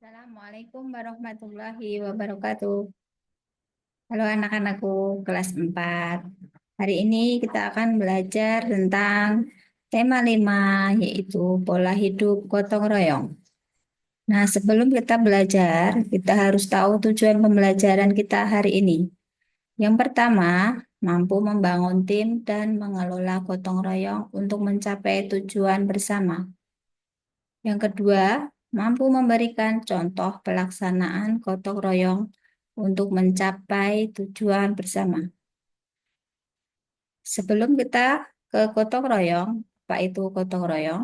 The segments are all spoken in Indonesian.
Assalamualaikum warahmatullahi wabarakatuh. Halo anak-anakku kelas 4. Hari ini kita akan belajar tentang tema 5 yaitu pola hidup gotong royong. Nah, sebelum kita belajar, kita harus tahu tujuan pembelajaran kita hari ini. Yang pertama, mampu membangun tim dan mengelola gotong royong untuk mencapai tujuan bersama. Yang kedua, mampu memberikan contoh pelaksanaan gotong royong untuk mencapai tujuan bersama. Sebelum kita ke gotong royong, apa itu gotong royong?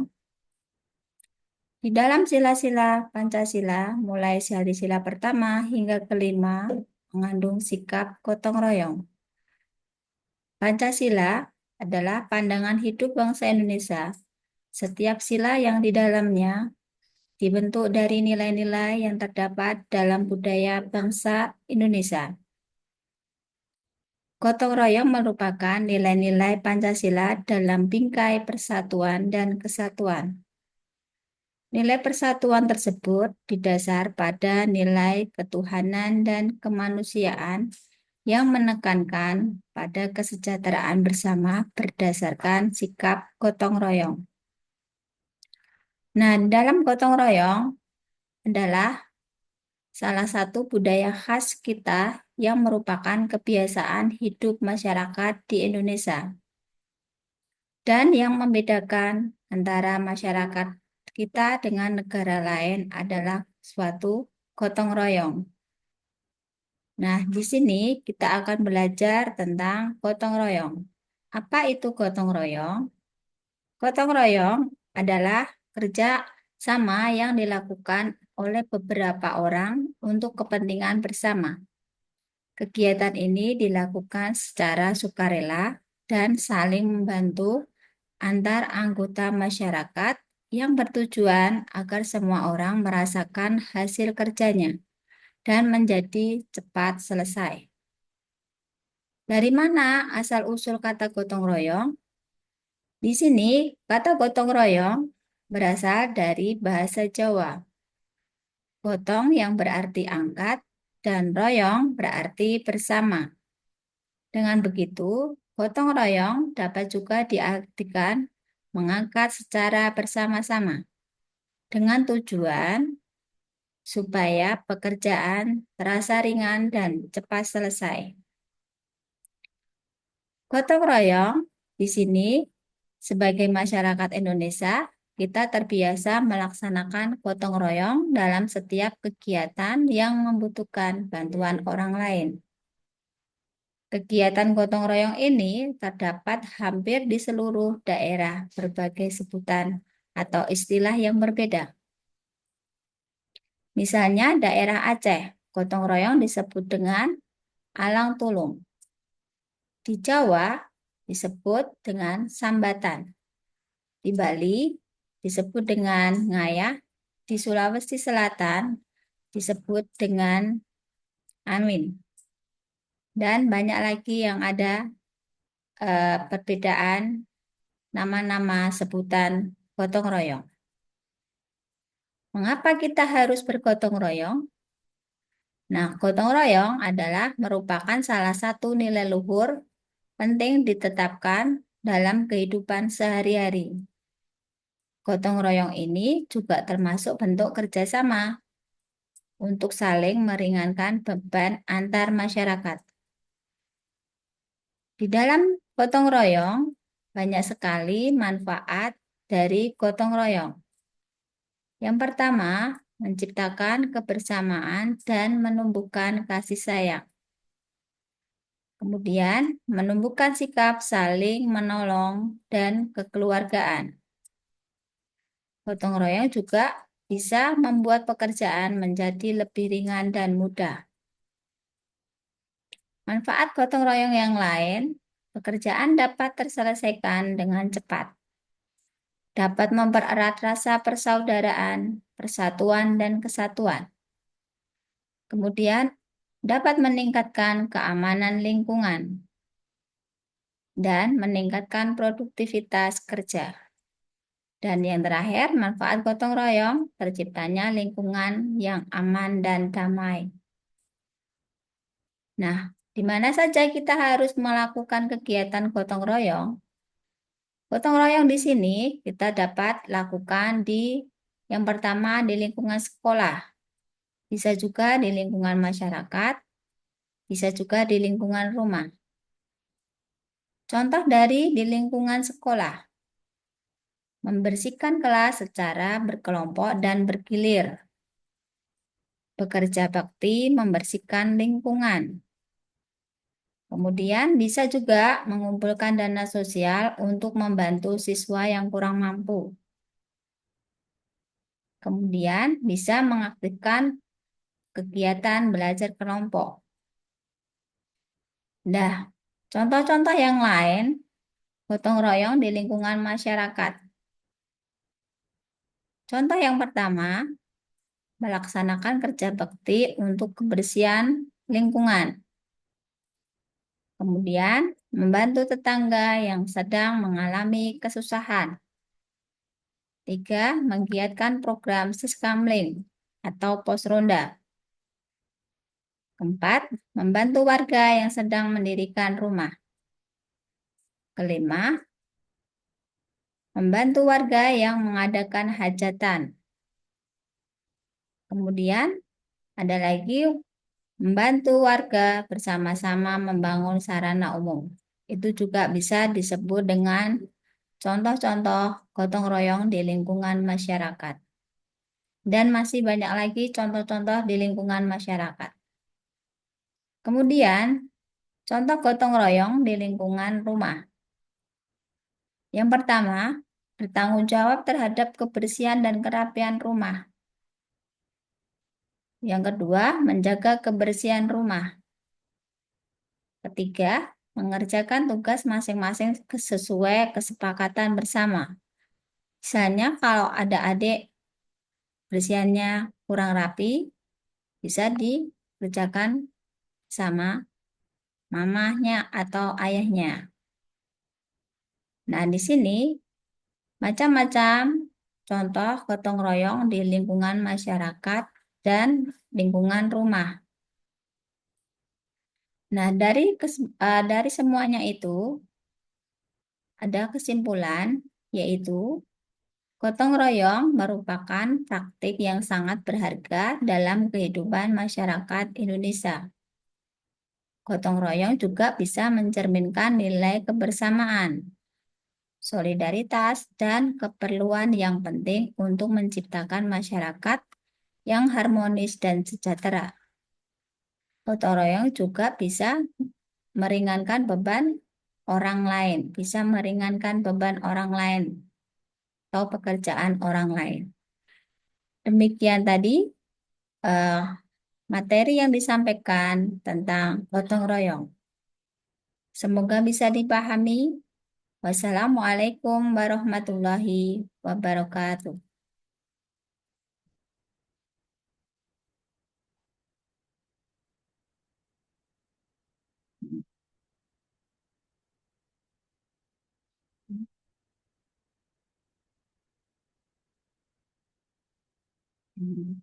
Di dalam sila-sila Pancasila, mulai dari sila pertama hingga kelima, mengandung sikap gotong royong. Pancasila adalah pandangan hidup bangsa Indonesia. Setiap sila yang di dalamnya dibentuk dari nilai-nilai yang terdapat dalam budaya bangsa Indonesia. Gotong royong merupakan nilai-nilai Pancasila dalam bingkai persatuan dan kesatuan. Nilai persatuan tersebut didasar pada nilai ketuhanan dan kemanusiaan yang menekankan pada kesejahteraan bersama berdasarkan sikap gotong royong. Nah, dalam gotong royong adalah salah satu budaya khas kita yang merupakan kebiasaan hidup masyarakat di Indonesia. Dan yang membedakan antara masyarakat kita dengan negara lain adalah suatu gotong royong. Nah, di sini kita akan belajar tentang gotong royong. Apa itu gotong royong? Gotong royong adalah kerja sama yang dilakukan oleh beberapa orang untuk kepentingan bersama. Kegiatan ini dilakukan secara sukarela dan saling membantu antar anggota masyarakat yang bertujuan agar semua orang merasakan hasil kerjanya dan menjadi cepat selesai. Dari mana asal-usul kata gotong royong? Di sini, kata gotong royong berasal dari bahasa Jawa. Gotong yang berarti angkat dan royong berarti bersama. Dengan begitu, gotong royong dapat juga diartikan mengangkat secara bersama-sama dengan tujuan supaya pekerjaan terasa ringan dan cepat selesai. Gotong royong di sini sebagai masyarakat Indonesia, kita terbiasa melaksanakan gotong royong dalam setiap kegiatan yang membutuhkan bantuan orang lain. Kegiatan gotong royong ini terdapat hampir di seluruh daerah berbagai sebutan atau istilah yang berbeda. Misalnya daerah Aceh, gotong royong disebut dengan alang tulung. Di Jawa disebut dengan sambatan. Di Bali disebut dengan ngayah. Di Sulawesi Selatan disebut dengan amin. Dan banyak lagi yang ada perbedaan nama-nama sebutan gotong royong. Mengapa kita harus bergotong royong? Nah, gotong royong adalah merupakan salah satu nilai luhur penting ditetapkan dalam kehidupan sehari-hari. Gotong royong ini juga termasuk bentuk kerjasama untuk saling meringankan beban antar masyarakat. Di dalam gotong royong, banyak sekali manfaat dari gotong royong. Yang pertama, menciptakan kebersamaan dan menumbuhkan kasih sayang. Kemudian, menumbuhkan sikap saling menolong dan kekeluargaan. Gotong royong juga bisa membuat pekerjaan menjadi lebih ringan dan mudah. Manfaat gotong royong yang lain, pekerjaan dapat terselesaikan dengan cepat. Dapat mempererat rasa persaudaraan, persatuan, dan kesatuan. Kemudian, dapat meningkatkan keamanan lingkungan dan meningkatkan produktivitas kerja. Dan yang terakhir, manfaat gotong royong, terciptanya lingkungan yang aman dan damai. Nah, di mana saja kita harus melakukan kegiatan gotong royong? Gotong royong di sini kita dapat lakukan yang pertama di lingkungan sekolah, bisa juga di lingkungan masyarakat, bisa juga di lingkungan rumah. Contoh dari di lingkungan sekolah, membersihkan kelas secara berkelompok dan bergilir. Bekerja bakti membersihkan lingkungan. Kemudian bisa juga mengumpulkan dana sosial untuk membantu siswa yang kurang mampu. Kemudian bisa mengaktifkan kegiatan belajar kelompok. Nah, contoh-contoh yang lain, gotong royong di lingkungan masyarakat. Contoh yang pertama, melaksanakan kerja bakti untuk kebersihan lingkungan. Kemudian, membantu tetangga yang sedang mengalami kesusahan. 3. Menggiatkan program Siskamling atau pos ronda. 4. Membantu warga yang sedang mendirikan rumah. Kelima, membantu warga yang mengadakan hajatan. Kemudian, ada lagi membantu warga bersama-sama membangun sarana umum. Itu juga bisa disebut dengan contoh-contoh gotong royong di lingkungan masyarakat. Dan masih banyak lagi contoh-contoh di lingkungan masyarakat. Kemudian, contoh gotong royong di lingkungan rumah. Yang pertama, bertanggung jawab terhadap kebersihan dan kerapian rumah. Yang kedua, menjaga kebersihan rumah. Ketiga, mengerjakan tugas masing-masing sesuai kesepakatan bersama. Misalnya kalau ada adik bersihannya kurang rapi, bisa dikerjakan sama mamahnya atau ayahnya. Nah, di sini macam-macam contoh gotong royong di lingkungan masyarakat dan lingkungan rumah. Nah, dari semuanya itu ada kesimpulan, yaitu gotong royong merupakan praktik yang sangat berharga dalam kehidupan masyarakat Indonesia. Gotong royong juga bisa mencerminkan nilai kebersamaan, solidaritas, dan keperluan yang penting untuk menciptakan masyarakat yang harmonis dan sejahtera. Gotong royong juga bisa meringankan beban orang lain, bisa meringankan beban orang lain atau pekerjaan orang lain. Demikian tadi eh, materi yang disampaikan tentang gotong royong. Semoga bisa dipahami. Wassalamualaikum warahmatullahi wabarakatuh. Hmm.